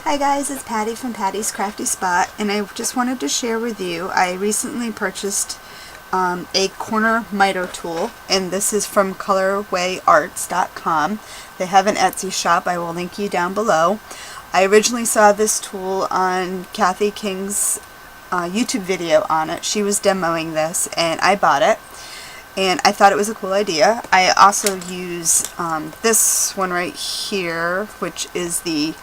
Hi guys, it's Patty from Patty's Crafty Spot, and I just wanted to share with you, I recently purchased a corner miter tool, and this is from colorwayarts.com. They have an Etsy shop. I will link you down below. I originally saw this tool on Kathy King's YouTube video on it. She was demoing this, and I bought it, and I thought it was a cool idea. I also use this one right here, which is the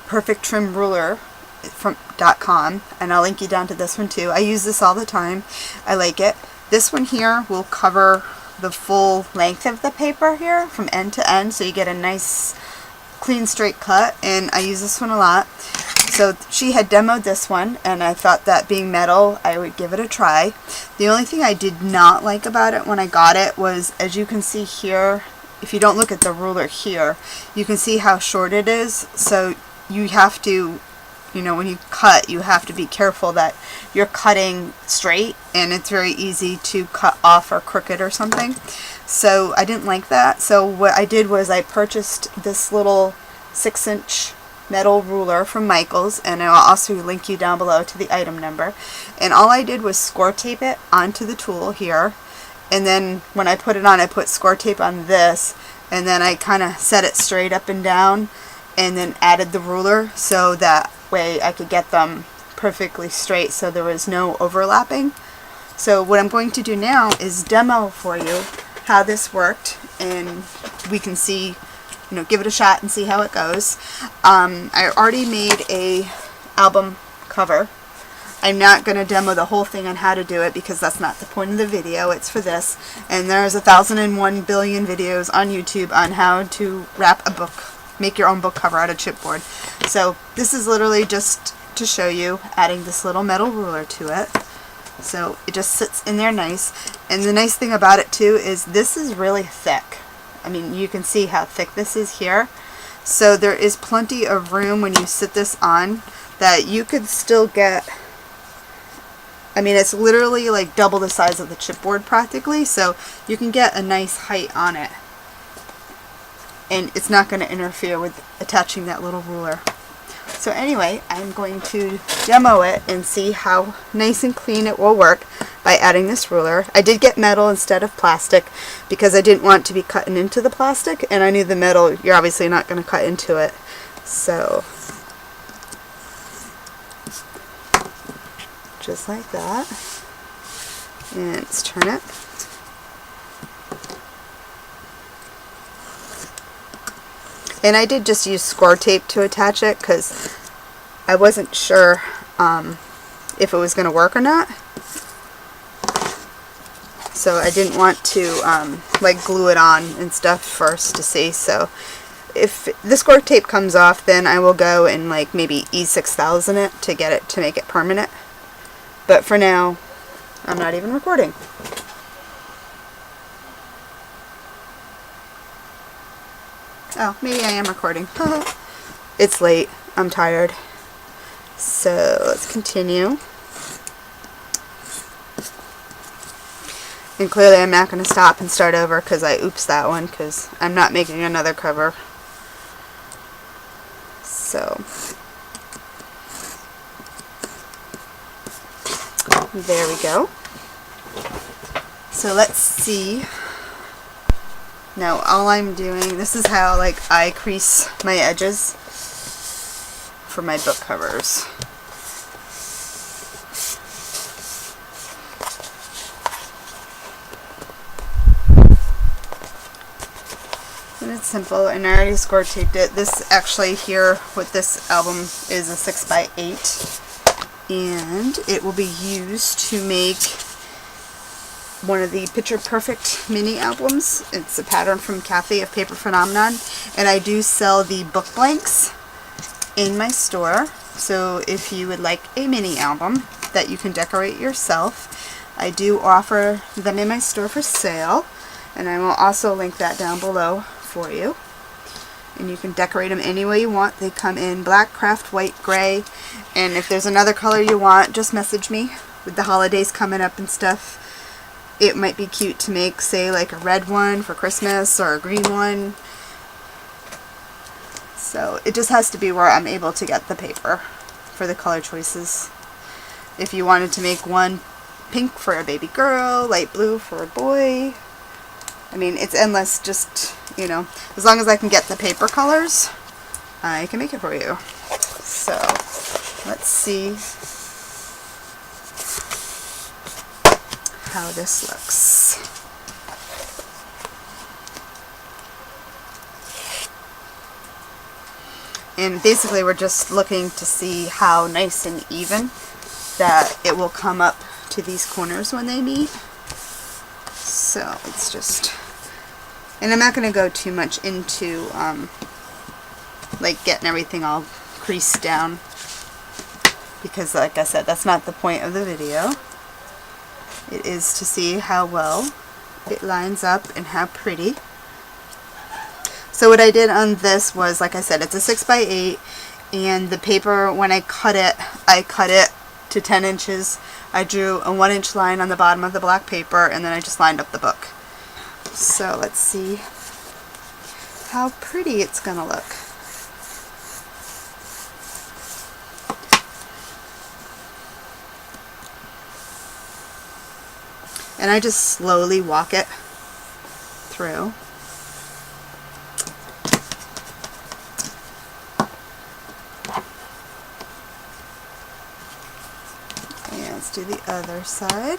Perfect Trim Ruler from .com, and I'll link you down to this one too. I use this all the time. I like it. This one here will cover the full length of the paper here from end to end, so you get a nice clean straight cut, and I use this one a lot. So she had demoed this one, and I thought that being metal, I would give it a try. The only thing I did not like about it when I got it was, as you can see here, if you don't look at the ruler here, you can see how short it is. So you have to, when you cut, you have to be careful that you're cutting straight, and it's very easy to cut off or crooked or something. So I didn't like that. So what I did was I purchased this little 6-inch metal ruler from Michael's, and I'll also link you down below to the item number. And all I did was Scor Tape it onto the tool here, and then when I put it on, I put Scor Tape on this, and then I kind of set it straight up and down, and then added the ruler so that way I could get them perfectly straight so there was no overlapping. So what I'm going to do now is demo for you how this worked, and we can see, give it a shot and see how it goes. I already made a album cover. I'm not going to demo the whole thing on how to do it because that's not the point of the video. It's for this, and there's 1,001 billion videos on YouTube on how to wrap a book, make your own book cover out of chipboard. So this is literally just to show you adding this little metal ruler to it. So it just sits in there nice. And the nice thing about it too is this is really thick. I mean, you can see how thick this is here. So there is plenty of room when you sit this on that you could still get, it's literally like double the size of the chipboard practically, so you can get a nice height on it. And it's not going to interfere with attaching that little ruler. So anyway, I'm going to demo it and see how nice and clean it will work by adding this ruler. I did get metal instead of plastic because I didn't want to be cutting into the plastic, and I knew the metal, you're obviously not going to cut into it. So just like that. And let's turn it. And I did just use Scor Tape to attach it because I wasn't sure if it was going to work or not. So I didn't want to glue it on and stuff first to see. So if the Scor Tape comes off, then I will go and maybe E6000 it to get it to make it permanent. But for now, I'm not even recording. Oh, maybe I am recording. It's late. I'm tired. So let's continue. And clearly I'm not going to stop and start over because I oopsed that one because I'm not making another cover. So there we go. So let's see. Now all I'm doing, this is how I crease my edges for my book covers. And it's simple, and I already Scor Taped it. This actually here with this album is a 6x8, and it will be used to make one of the Picture Perfect mini albums. It's a pattern from Kathy of Paper Phenomenon, and I do sell the book blanks in my store. So if you would like a mini album that you can decorate yourself, I do offer them in my store for sale, and I will also link that down below for you. And you can decorate them any way you want. They come in black, craft, white, gray, and if there's another color you want, just message me. With the holidays coming up and stuff, it might be cute to make, say, a red one for Christmas or a green one. So it just has to be where I'm able to get the paper for the color choices. If you wanted to make one pink for a baby girl, light blue for a boy, I mean, it's endless. Just, you know, as long as I can get the paper colors, I can make it for you. So let's see how this looks. And basically we're just looking to see how nice and even that it will come up to these corners when they meet. So it's just, and I'm not going to go too much into like getting everything all creased down, because like I said, that's not the point of the video. It is to see how well it lines up and how pretty. So what I did on this was, like I said, it's a 6x8, and the paper, when I cut it to 10 inches. I drew a 1-inch line on the bottom of the black paper, and then I just lined up the book. So let's see how pretty it's gonna look. And I just slowly walk it through. And let's do the other side.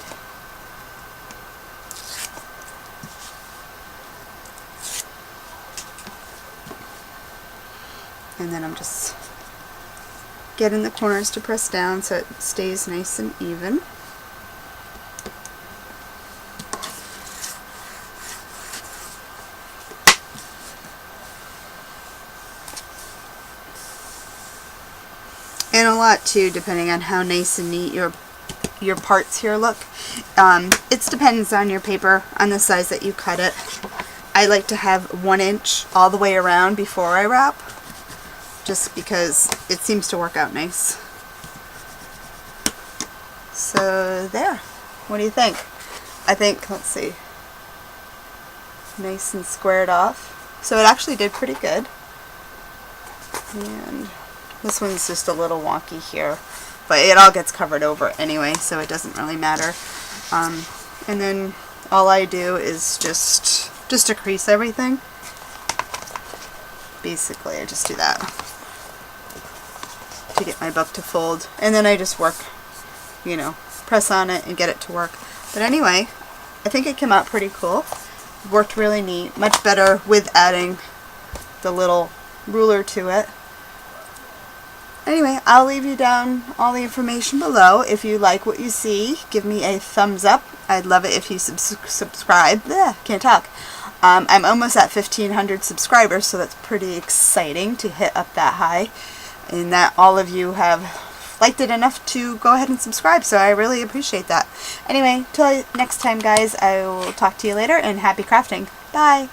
And then I'm just getting the corners to press down so it stays nice and even. And a lot too, depending on how nice and neat your parts here look. It depends on your paper, on the size that you cut it. I like to have 1 inch all the way around before I wrap, just because it seems to work out nice. So there. What do you think? I think, let's see, nice and squared off. So it actually did pretty good. And this one's just a little wonky here, but it all gets covered over anyway, so it doesn't really matter. And then all I do is just to crease everything. Basically, I just do that to get my book to fold, and then I just work, you know, press on it and get it to work. But anyway, I think it came out pretty cool. Worked really neat, much better with adding the little ruler to it. Anyway, I'll leave you down all the information below. If you like what you see, give me a thumbs up. I'd love it if you subscribe. Can't talk. I'm almost at 1,500 subscribers, so that's pretty exciting to hit up that high. And that all of you have liked it enough to go ahead and subscribe, so I really appreciate that. Anyway, till next time, guys, I will talk to you later, and happy crafting. Bye!